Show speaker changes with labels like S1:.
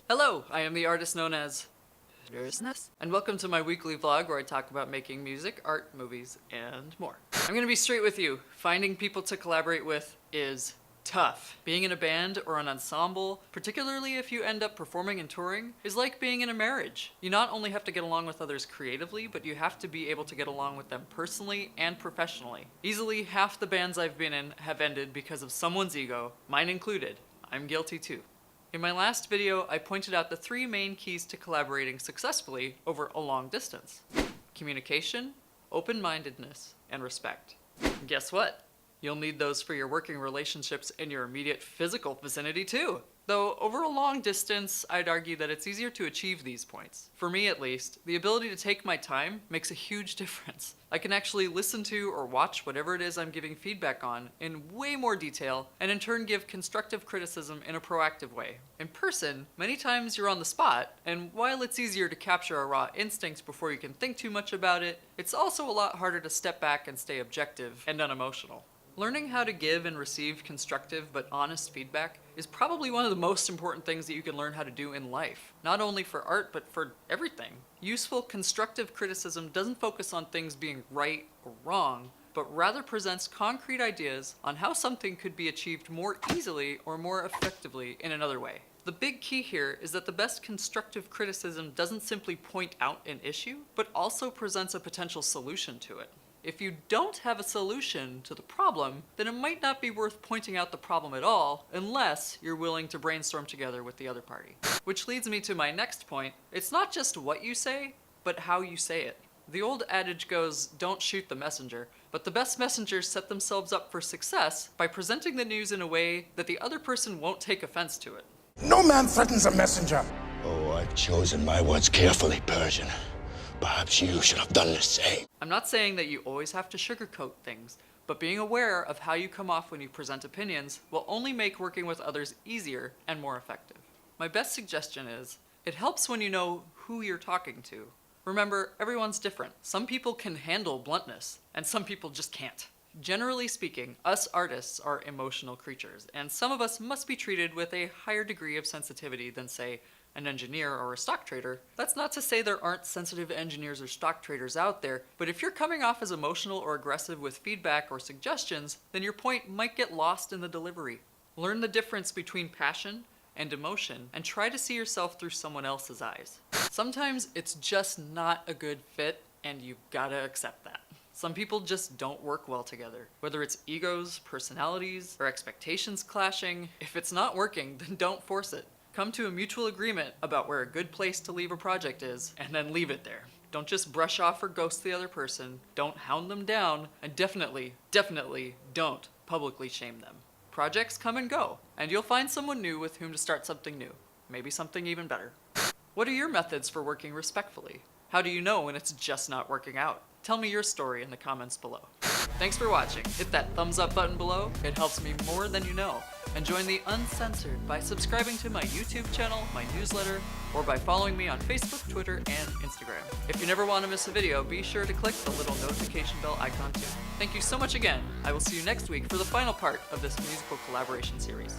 S1: Hello, I am the artist known as DEROSNEC, and welcome to my weekly vlog where I talk about making music, art, movies, and more. I'm gonna be straight with you. Finding people to collaborate with is tough. Being in a band or an ensemble, particularly if you end up performing and touring, is like being in a marriage. You not only have to get along with others creatively, but you have to be able to get along with them personally and professionally. Easily half the bands I've been in have ended because of someone's ego, mine included. I'm guilty too. In my last video, I pointed out the 3 main keys to collaborating successfully over a long distance: communication, open-mindedness, and respect. And guess what? You'll need those for your working relationships in your immediate physical vicinity too. Though over a long distance, I'd argue that it's easier to achieve these points. For me at least, the ability to take my time makes a huge difference. I can actually listen to or watch whatever it is I'm giving feedback on in way more detail, and in turn give constructive criticism in a proactive way. In person, many times you're on the spot, and while it's easier to capture a raw instinct before you can think too much about it, it's also a lot harder to step back and stay objective and unemotional. Learning how to give and receive constructive but honest feedback is probably one of the most important things that you can learn how to do in life. Not only for art, but for everything. Useful constructive criticism doesn't focus on things being right or wrong, but rather presents concrete ideas on how something could be achieved more easily or more effectively in another way. The big key here is that the best constructive criticism doesn't simply point out an issue, but also presents a potential solution to it. If you don't have a solution to the problem, then it might not be worth pointing out the problem at all unless you're willing to brainstorm together with the other party. Which leads me to my next point. It's not just what you say, but how you say it. The old adage goes, don't shoot the messenger, but the best messengers set themselves up for success by presenting the news in a way that the other person won't take offense to it.
S2: No man threatens a messenger.
S3: Oh, I've chosen my words carefully, Persian. Perhaps you should have done the same.
S1: I'm not saying that you always have to sugarcoat things, but being aware of how you come off when you present opinions will only make working with others easier and more effective. My best suggestion is, it helps when you know who you're talking to. Remember, everyone's different. Some people can handle bluntness, and some people just can't. Generally speaking, us artists are emotional creatures, and some of us must be treated with a higher degree of sensitivity than, say, an engineer or a stock trader. That's not to say there aren't sensitive engineers or stock traders out there, but if you're coming off as emotional or aggressive with feedback or suggestions, then your point might get lost in the delivery. Learn the difference between passion and emotion, and try to see yourself through someone else's eyes. Sometimes it's just not a good fit, and you've gotta accept that. Some people just don't work well together. Whether it's egos, personalities, or expectations clashing, if it's not working, then don't force it. Come to a mutual agreement about where a good place to leave a project is, and then leave it there. Don't just brush off or ghost the other person, don't hound them down, and definitely don't publicly shame them. Projects come and go, and you'll find someone new with whom to start something new. Maybe something even better. What are your methods for working respectfully? How do you know when it's just not working out? Tell me your story in the comments below. Thanks for watching. Hit that thumbs up button below. It helps me more than you know. And join the Uncensored by subscribing to my YouTube channel, my newsletter, or by following me on Facebook, Twitter, and Instagram. If you never want to miss a video, be sure to click the little notification bell icon too. Thank you so much again. I will see you next week for the final part of this musical collaboration series.